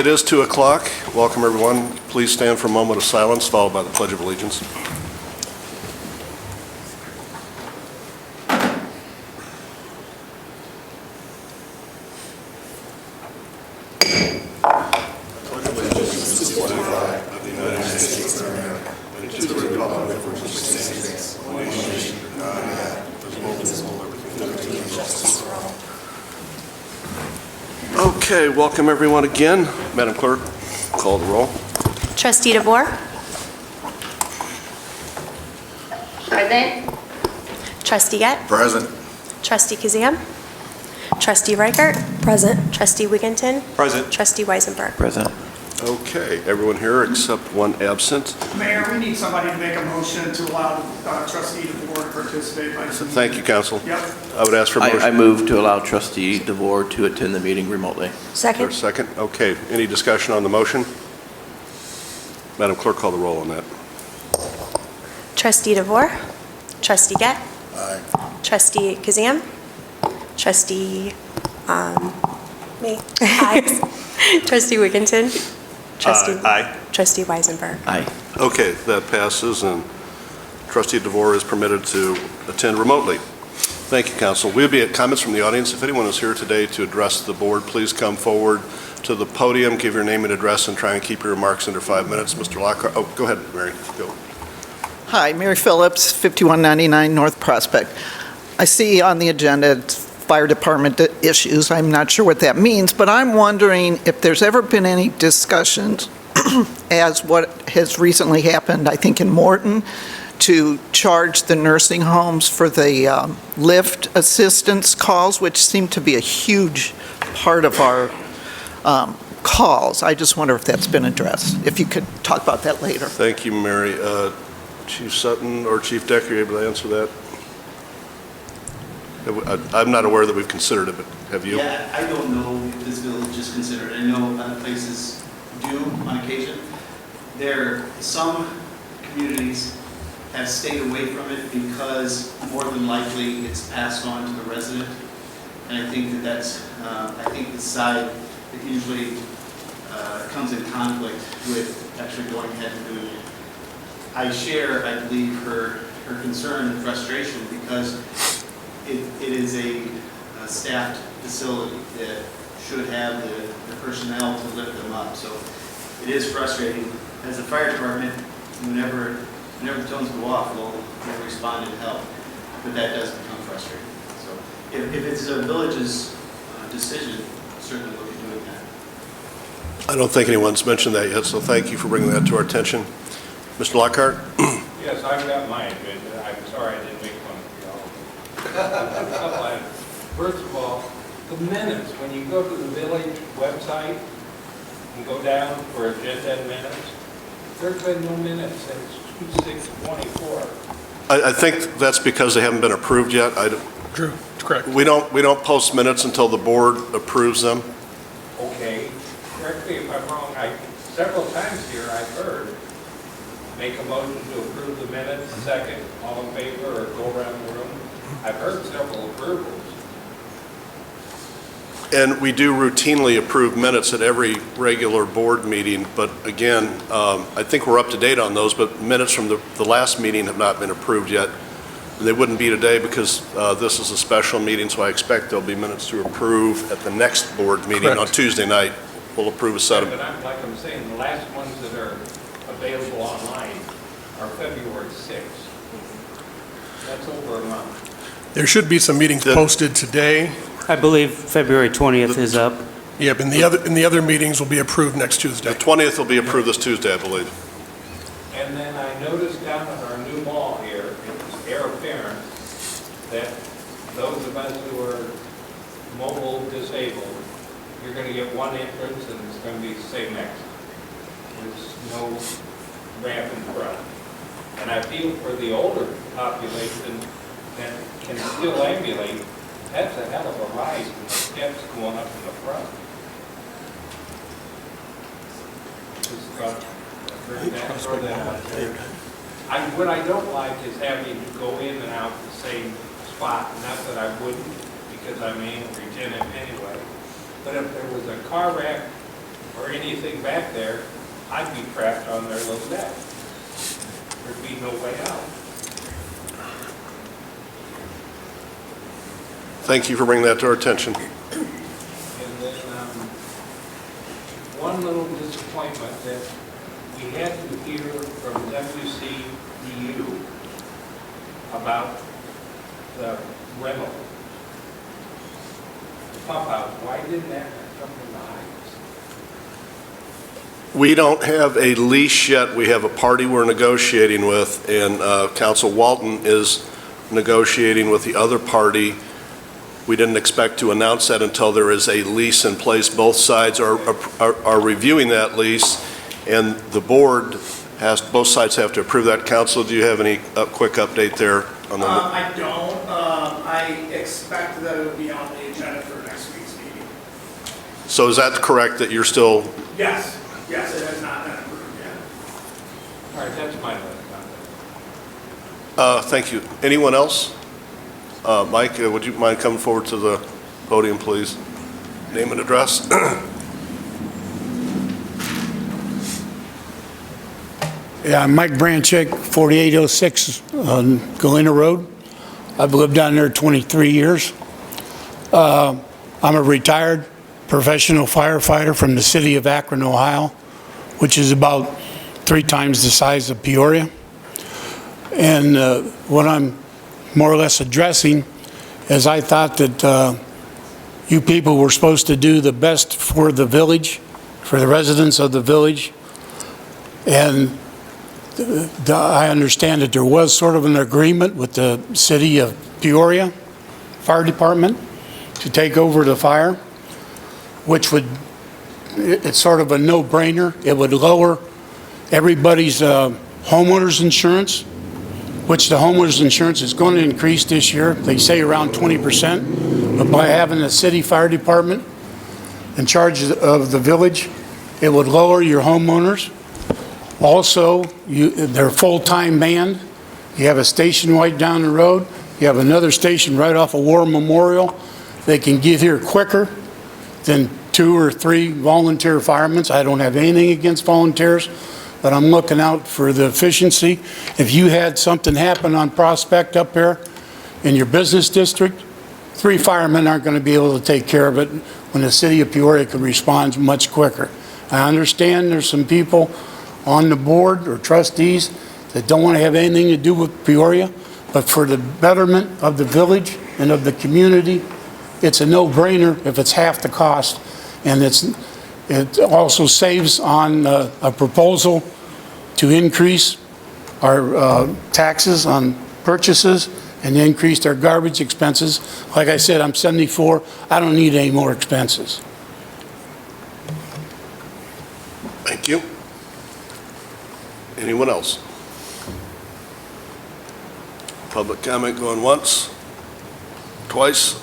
It is 2 o'clock. Welcome, everyone. Please stand for a moment of silence, followed by the Pledge of Allegiance. Okay, welcome everyone again. Madam Clerk, call the roll. Trustee DeVore. Present. Trustee Gett. Present. Trustee Kazam. Trustee Reichert. Present. Trustee Wigginton. Present. Trustee Weisenberg. Present. Okay, everyone here except one absent. Mayor, we need somebody to make a motion to allow trustee DeVore to participate. Thank you, Council. Yep. I would ask for a motion. I move to allow Trustee DeVore to attend the meeting remotely. For a second. Okay, any discussion on the motion? Madam Clerk, call the roll on that. Trustee DeVore. Trustee Gett. Aye. Trustee Kazam. Trustee, me. Aye. Trustee Wigginton. Aye. Trustee Weisenberg. Aye. Okay, that passes, and Trustee DeVore is permitted to attend remotely. Thank you, Council. We'll be at comments from the audience. If anyone is here today to address the board, please come forward to the podium, give your name and address, and try and keep your remarks under 5 minutes. Mr. Lockhart, oh, go ahead, Mary, go. Hi, Mary Phillips, 5199 North Prospect. I see on the agenda it's fire department issues. I'm not sure what that means, but I'm wondering if there's ever been any discussions as what has recently happened, I think in Morton, to charge the nursing homes for the lift assistance calls, which seem to be a huge part of our calls. I just wonder if that's been addressed. If you could talk about that later. Thank you, Mary. Chief Sutton or Chief Decker, are you able to answer that? I'm not aware that we've considered it, but have you? Yeah, I don't know if this village is considered. I know other places do on occasion. Some communities have stayed away from it because more than likely it's passed on to the resident. And I think I think the side that usually comes in conflict with actually going ahead and doing it. I share, I believe, her concern and frustration because it is a staffed facility that should have the personnel to lift them up. So it is frustrating. As a fire department, whenever the tones go off, we'll respond and help. But that does become frustrating. So if it's a village's decision, certainly look at doing that. I don't think anyone's mentioned that yet, so thank you for bringing that to our attention. Mr. Lockhart? Yes, I've got mine, but I'm sorry I didn't make one for y'all. First of all, the minutes, when you go to the village website and go down for agenda and minutes, there's been no minutes since 2/6/24. I think that's because they haven't been approved yet. True, correct. We don't post minutes until the board approves them. Okay, correct me if I'm wrong, several times here I've heard, make a motion to approve the minutes, second, all in favor, or go around the room. I've heard several approvals. And we do routinely approve minutes at every regular board meeting, but again, I think we're up to date on those, but minutes from the last meeting have not been approved yet. They wouldn't be today because this is a special meeting, so I expect there'll be minutes to approve at the next board meeting on Tuesday night. We'll approve a set of... But like I'm saying, the last ones that are available online are February 6th. That's over a month. There should be some meetings posted today. I believe February 20th is up. Yep, and the other meetings will be approved next Tuesday. The 20th will be approved this Tuesday, I believe. And then I noticed down at our new mall here, it's heir apparent that those of us who are mobile disabled, you're going to get one entrance and it's going to be the same exit. There's no ramp in front. And I feel for the older population that can still ambulate, that's a hell of a rise from the steps going up in the front. What I don't like is having to go in and out the same spot. Not that I wouldn't, because I'm anal retentive anyway. But if there was a car wreck or anything anything back there, I'd be trapped on their little deck. There'd be no way out. Thank you for bringing that to our attention. And then, one little disappointment that we had to hear from WCDU about the rental. The pump out, why didn't that come from the Heights? We don't have a lease yet. We have a party we're negotiating with, and Council Walton is negotiating with the other party. We didn't expect to announce that until there is a lease in place. Both sides are reviewing that lease, and the board both sides have to approve that. Council, do you have any quick update there on the? I don't. I expect that it would be on the agenda for next week's meeting. So is that correct that you're still? Yes, yes, it has not been approved yet. All right, that's my last comment. Thank you. Anyone else? Mike, would you mind coming forward to the podium, please? Name and address. Yeah, I'm Mike Branchick, 4806 on Galena Road. I've lived down there 23 years. I'm a retired professional firefighter from the city of Akron, Ohio, which is about 3 times the size of Peoria. And what I'm more or less addressing is I thought that you people were supposed to do the best for the village, for the residents of the village. And I understand that there was sort of an agreement with the city of Peoria Fire Department to take over the fire, which would, it's sort of a no-brainer. It would lower everybody's homeowner's insurance, which the homeowner's insurance is going to increase this year. They say around 20%, but by having the city fire department in charge of the village, it would lower your homeowners. Also, they're full-time manned. You have a station right down the road. You have another station right off of War Memorial. They can get here quicker than 2 or 3 volunteer firemen. I don't have anything against volunteers, but I'm looking out for the efficiency. If you had something happen on Prospect up there in your business district, 3 firemen aren't going to be able to take care of it when the city of Peoria could respond much quicker. I understand there's some people on the board or trustees that don't want to have anything to do with Peoria, but for the betterment of the village and of the community, it's a no-brainer if it's half the cost. And it also saves on a proposal to increase our taxes on purchases and increase our garbage expenses. Like I said, I'm 74. I don't need any more expenses. Thank you. Anyone else? Public comment going once, twice.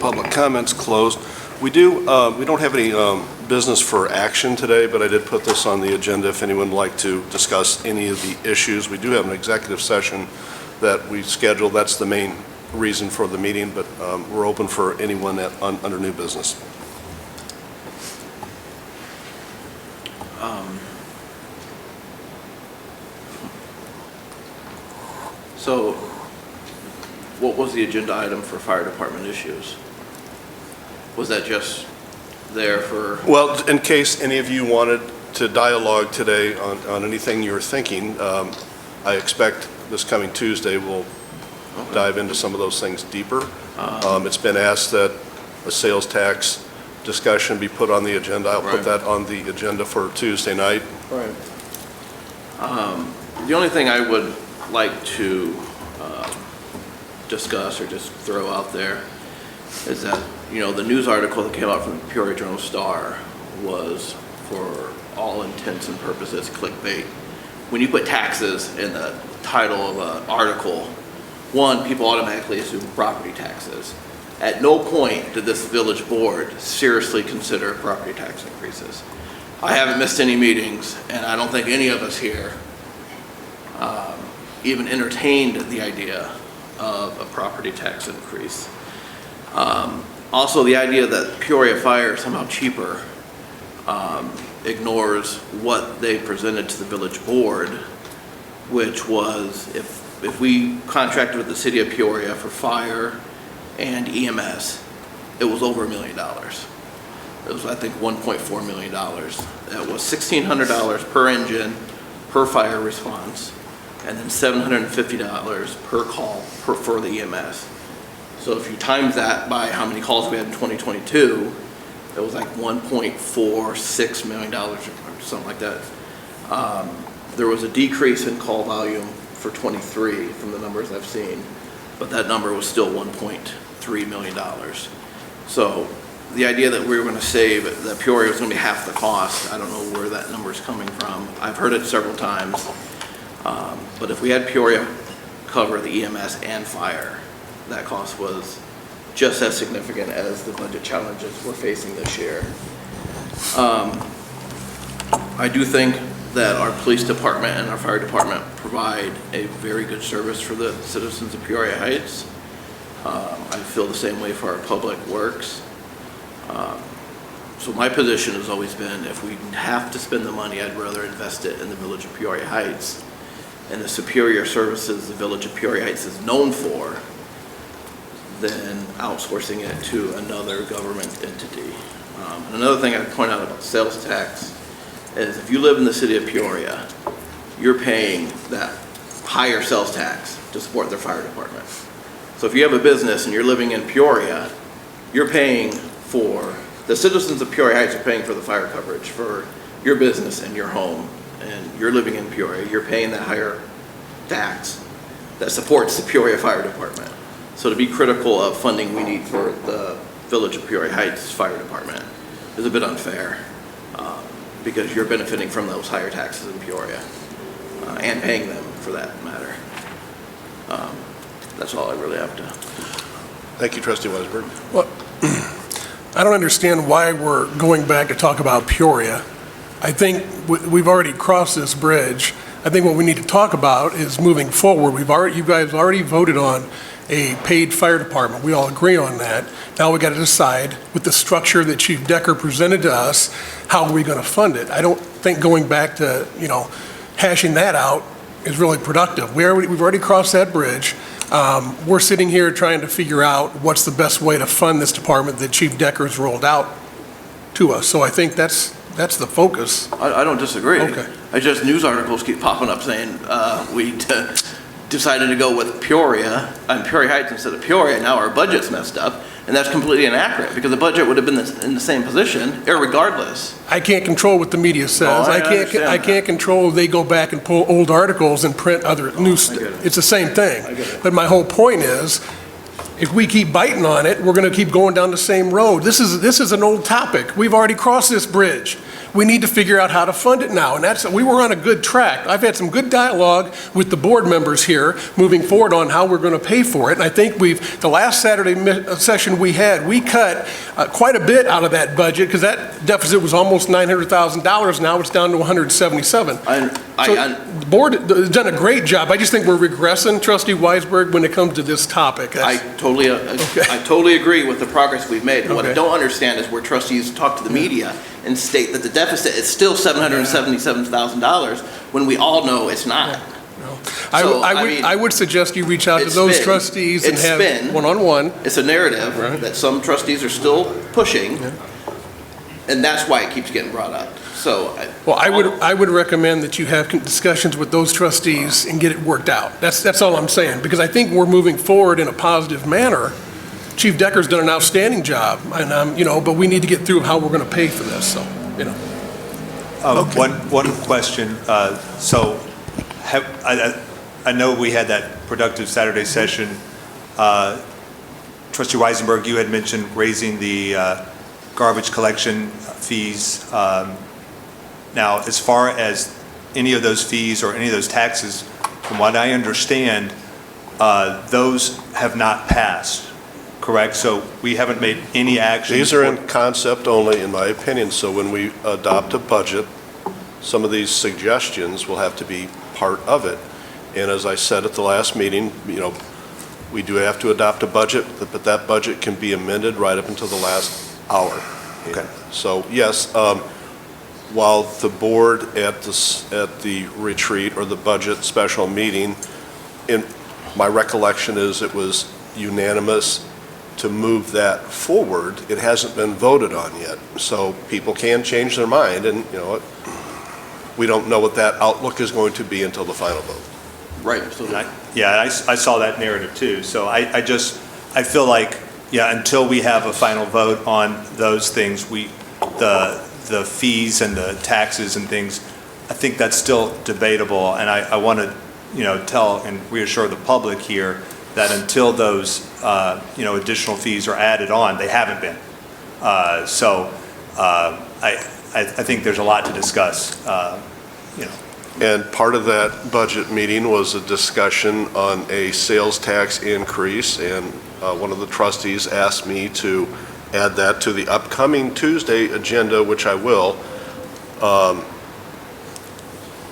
Public comments closed. We don't have any business for action today, but I did put this on the agenda if anyone would like to discuss any of the issues. We do have an executive session that we scheduled. That's the main reason for the meeting, but we're open for anyone under new business. So what was the agenda item for fire department issues? Was that just there for? Well, in case any of you wanted to dialogue today on anything you're thinking, I expect this coming Tuesday we'll dive into some of those things deeper. It's been asked that a sales tax discussion be put on the agenda. I'll put that on the agenda for Tuesday night. Right. The only thing I would like to discuss or just throw out there is that, you know, the news article that came out from the Peoria Journal-Star was, for all intents and purposes, clickbait. When you put taxes in the title of an article, one, people automatically assume property taxes. At no point did this village board seriously consider property tax increases. I haven't missed any meetings, and I don't think any of us here even entertained the idea of a property tax increase. Also, the idea that Peoria Fire is somehow cheaper ignores what they presented to the village board, which was if we contracted with the city of Peoria for fire and EMS, it was over $1 million. It was, I think, $1.4 million. That was $1,600 per engine, per fire response, and then $750 per call for the EMS. So if you times that by how many calls we had in 2022, it was like $1.46 million or something like that. There was a decrease in call volume for 23 from the numbers I've seen, but that number was still $1.3 million. So the idea that we were going to save, that Peoria was going to be half the cost, I don't know where that number is coming from. I've heard it several times. But if we had Peoria cover the EMS and fire, that cost was just as significant as the budget challenges we're facing this year. I do think that our police department and our fire department provide a very good service for the citizens of Peoria Heights. I feel the same way for our public works. So my position has always been, if we have to spend the money, I'd rather invest it in the village of Peoria Heights and the superior services the village of Peoria Heights is known for than outsourcing it to another government entity. And another thing I'd point out about sales tax is if you live in the city of Peoria, you're paying that higher sales tax to support their fire department. So if you have a business and you're living in Peoria, you're paying for, the citizens of Peoria Heights are paying for the fire coverage for your business and your home, and you're living in Peoria, you're paying that higher tax that supports the Peoria Fire Department. So to be critical of funding we need for the village of Peoria Heights Fire Department is a bit unfair, because you're benefiting from those higher taxes in Peoria, and paying them for that matter. That's all I really have to. Thank you, Trustee Weisberg. Well, I don't understand why we're going back to talk about Peoria. I think we've already crossed this bridge. I think what we need to talk about is moving forward. You guys already voted on a paid fire department. We all agree on that. Now we got to decide with the structure that Chief Decker presented to us, how are we going to fund it? I don't think going back to, hashing that out is really productive. We've already crossed that bridge. We're sitting here trying to figure out what's the best way to fund this department that Chief Decker's rolled out to us. So I think that's the focus. I don't disagree. Okay. I just, news articles keep popping up saying we decided to go with Peoria, Peoria Heights instead of Peoria. Now our budget's messed up, and that's completely inaccurate because the budget would have been in the same position, irregardless. I can't control what the media says. Oh, I can't control if they go back and pull old articles and print other news. It's the same thing. I get it. But my whole point is, if we keep biting on it, we're going to keep going down the same road. This is an old topic. We've already crossed this bridge. We need to figure out how to fund it now, and we were on a good track. I've had some good dialogue with the board members here moving forward on how we're going to pay for it, and I think the last Saturday session we had, we cut quite a bit out of that budget because that deficit was almost $900,000. Now it's down to $177,000. The board has done a great job. I just think we're regressing, Trustee Weisberg, when it comes to this topic. I totally agree with the progress we've made. And what I don't understand is where trustees talk to the media and state that the deficit is still $777,000 when we all know it's not. I would suggest you reach out to those trustees and have one-on-one. It's a narrative that some trustees are still pushing, and that's why it keeps getting brought up. So, I would recommend that you have discussions with those trustees and get it worked out. That's all I'm saying, because I think we're moving forward in a positive manner. Chief Decker's done an outstanding job, and but we need to get through how we're going to pay for this. So, One question. I know we had that productive Saturday session. Trustee Weisenberg, you had mentioned raising the garbage collection fees. Now, as far as any of those fees or any of those taxes, from what I understand, those have not passed, correct? So we haven't made any action. These are in concept only, in my opinion, so when we adopt a budget, some of these suggestions will have to be part of it. And as I said at the last meeting, we do have to adopt a budget, but that budget can be amended right up until the last hour. Okay. So yes, while the board at the retreat or the budget special meeting, in my recollection is it was unanimous to move that forward. It hasn't been voted on yet, so people can change their mind, and we don't know what that outlook is going to be until the final vote. Right, absolutely. I saw that narrative too. So I feel like, until we have a final vote on those things, the fees and the taxes and things, I think that's still debatable. And I want to, tell and reassure the public here that until those, additional fees are added on, they haven't been. I think there's a lot to discuss, And part of that budget meeting was a discussion on a sales tax increase, and one of the trustees asked me to add that to the upcoming Tuesday agenda, which I will.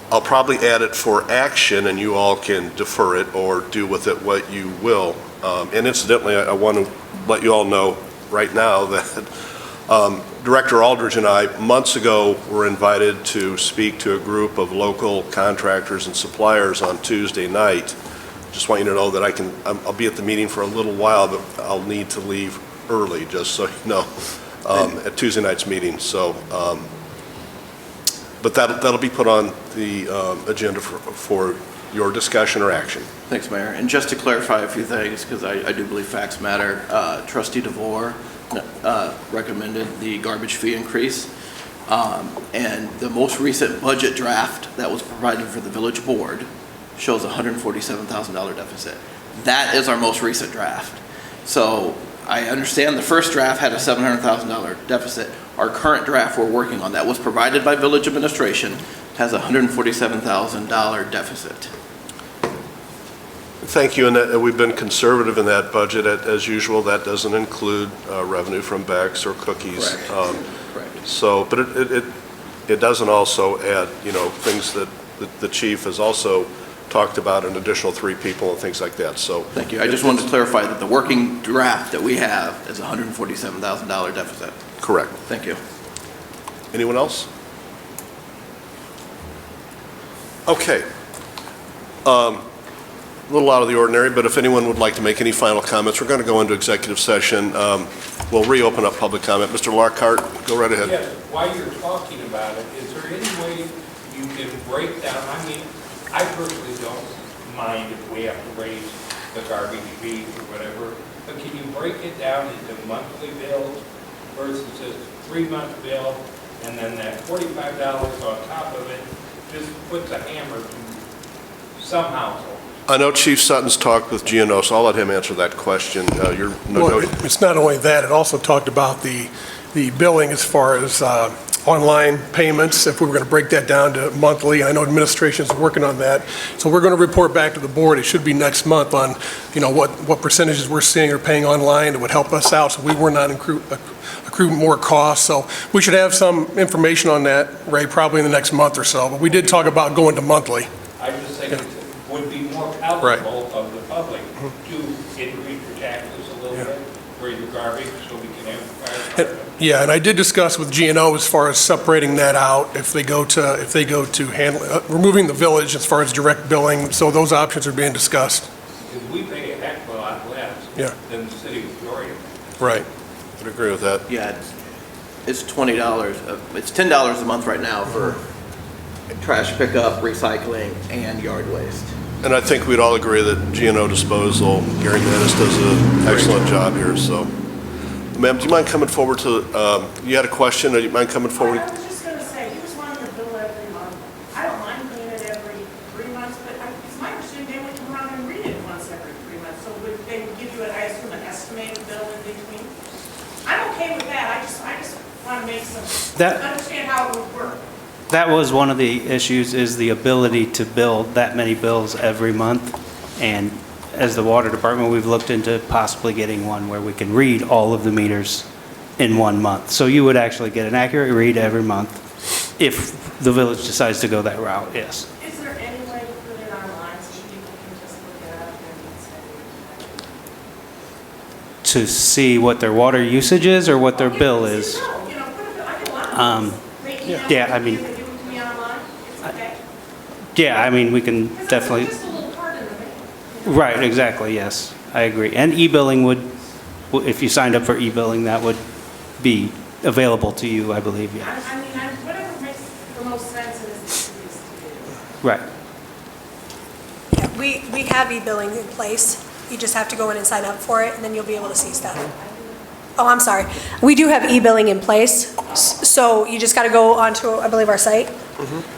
I'll probably add it for action, and you all can defer it or do with it what you will. And incidentally, I want to let you all know right now that Director Aldridge and I, months ago, were invited to speak to a group of local contractors and suppliers on Tuesday night. Just want you to know that I'll be at the meeting for a little while, but I'll need to leave early, just so you know, at Tuesday night's meeting. So, but that'll be put on the agenda for your discussion or action. Thanks, Mayor. And just to clarify a few things, because I do believe facts matter, Trustee DeVore recommended the garbage fee increase. And the most recent budget draft that was provided for the village board shows a $147,000 deficit. That is our most recent draft. So I understand the first draft had a $700,000 deficit. Our current draft we're working on that was provided by village administration has a $147,000 deficit. Thank you, and we've been conservative in that budget. As usual, that doesn't include revenue from Bex or cookies. Correct. So, but it doesn't also add, things that the chief has also talked about, an additional 3 people and things like that, so. Thank you. I just wanted to clarify that the working draft that we have is a $147,000 deficit. Correct. Thank you. Anyone else? Okay. A little out of the ordinary, but if anyone would like to make any final comments, we're going to go into executive session. We'll reopen up public comment. Mr. Lockhart, go right ahead. Yes, while you're talking about it, is there any way you can break down, I personally don't mind if we have to raise the garbage fees or whatever, but can you break it down into monthly bills versus a 3-month bill, and then that $45 on top of it just puts a hammer to some households? I know Chief Sutton's talked with GNO, so I'll let him answer that question. Well, it's not only that, it also talked about the billing as far as online payments, if we were going to break that down to monthly. I know administration's working on that. So we're going to report back to the board. It should be next month on, what percentages we're seeing or paying online. It would help us out so we were not accrue more costs. So we should have some information on that, Ray, probably in the next month or so. But we did talk about going to monthly. I just think it would be more palatable of the public to increase your taxes a little bit for your garbage so we can have fire. Yeah, and I did discuss with GNO as far as separating that out if they go to handle removing the village as far as direct billing. So those options are being discussed. Because we pay a heck of a lot less than the city of Peoria. Right. I'd agree with that. Yeah, it's $20. It's $10 a month right now for trash pickup, recycling, and yard waste. And I think we'd all agree that GNO Disposal, Gary Manis does an excellent job here, so. Ma'am, do you mind coming forward to, you had a question, or do you mind coming forward? I was just going to say, he was wanting to bill every month. I don't mind paying it every 3 months, but it's my understanding they would come around and read it once every 3 months. So they would give you, I assume, an estimated bill in between? I'm okay with that. I just want to make understand how it would work. That was one of the issues, is the ability to bill that many bills every month. And as the water department, we've looked into possibly getting one where we can read all of the meters in 1 month. So you would actually get an accurate read every month if the village decides to go that route, yes. Is there any way to put it online so people can just look it up and say? To see what their water usage is or what their bill is. No, put a bill. I can allow they Yeah, I mean, Give it to me online, it's okay? yeah, I mean, we can definitely, Just a little part of it. right, exactly, yes, I agree. And e-billing would, if you signed up for e-billing, that would be available to you, I believe, yeah. I mean, whatever makes the most sense and is the easiest to do. Right. Yeah, we have e-billing in place. You just have to go in and sign up for it, and then you'll be able to see stuff. Oh, I'm sorry. We do have e-billing in place, so you just got to go onto, I believe, our site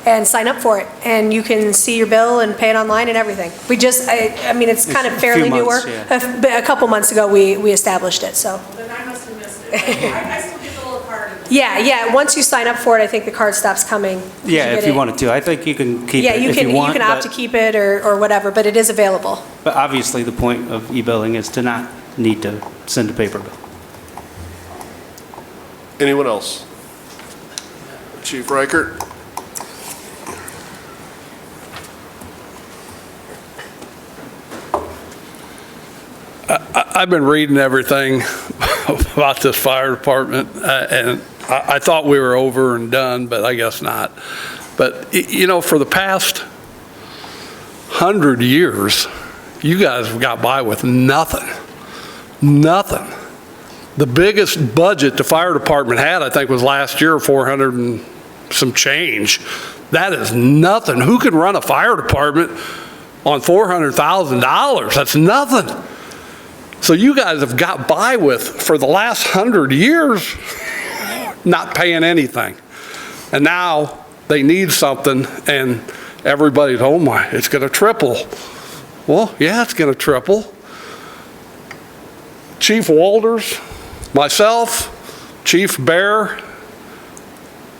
and sign up for it, and you can see your bill and pay it online and everything. We just, I mean, it's kind of It's a few fairly newer. months, yeah. A couple months ago, we established it, so. Then I must have missed it. I still get the little card. Yeah, once you sign up for it, I think the card stops coming. Yeah, if get you it. wanted to. I think you can keep Yeah, it you if can, you want. you can opt to but- keep it or whatever, but it is available. But obviously, the point of e-billing is to not need to send a paper bill. Anyone else? Chief Reichert? I've been reading everything about this fire department, and I thought we were over and done, but I guess not. But, you know, for the past 100 years, you guys have got by with nothing. Nothing. The biggest budget the fire department had, I think, was last year, 400 and some change. That is nothing. Who can run a fire department on $400,000? That's nothing. So you guys have got by with, for the last 100 years, not paying anything. And now they need something, and everybody's, oh my, it's going to triple. Well, yeah, it's going to triple. Chief Walters, myself, Chief Bear,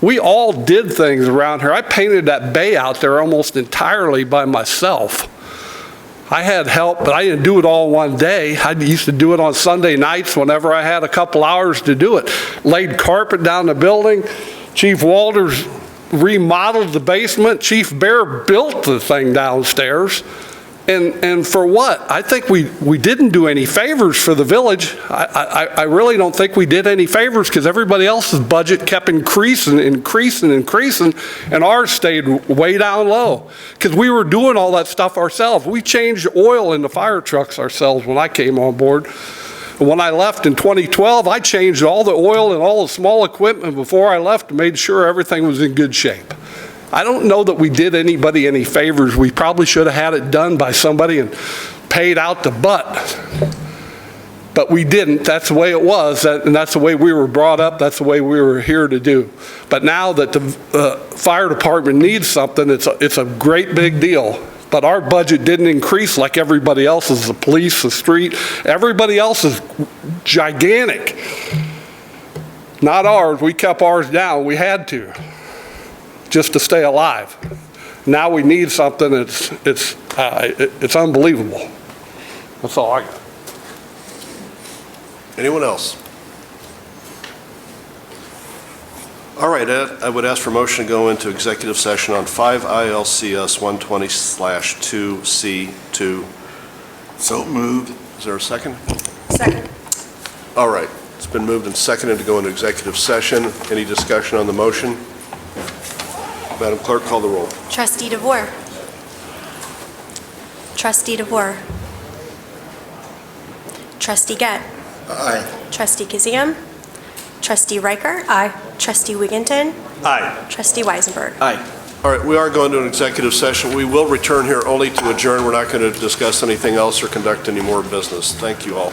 we all did things around here. I painted that bay out there almost entirely by myself. I had help, but I didn't do it all one day. I used to do it on Sunday nights whenever I had a couple hours to do it. Laid carpet down the building. Chief Walters remodeled the basement. Chief Bear built the thing downstairs. And for what? I think we didn't do any favors for the village. I really don't think we did any favors because everybody else's budget kept increasing, and ours stayed way down low because we were doing all that stuff ourselves. We changed oil in the fire trucks ourselves when I came on board. When I left in 2012, I changed all the oil and all the small equipment before I left and made sure everything was in good shape. I don't know that we did anybody any favors. We probably should have had it done by somebody and paid out the butt. But we didn't. That's the way it was, and that's the way we were brought up. That's the way we were here to do. But now that the fire department needs something, it's a great big deal. But our budget didn't increase like everybody else's, the police, the street. Everybody else is gigantic. Not ours. We kept ours down. We had to, just to stay alive. Now we need something. It's unbelievable. That's all I got. Anyone else? All right, Ed, I would ask for motion to go into executive session on 5 ILCS 120/2C2. So moved. Is there a second? Second. All right, it's been moved and seconded to go into executive session. Any discussion on the motion? Madam Clerk, call the roll. Trustee DeVore. Trustee DeVore. Trustee Gett. Aye. Trustee Kazim. Trustee Riker. Aye. Trustee Wigginton. Aye. Trustee Weisenberg. Aye. All right, we are going to an executive session. We will return here only to adjourn. We're not going to discuss anything else or conduct any more business. Thank you all.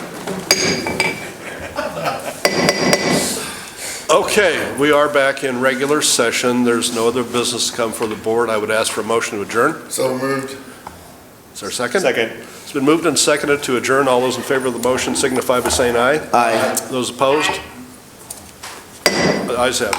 Okay, we are back in regular session. There's no other business to come for the board. I would ask for a motion to adjourn. So moved. Is there a second? Second. It's been moved and seconded to adjourn. All those in favor of the motion signify by saying aye. Aye. Those opposed? The ayes have it.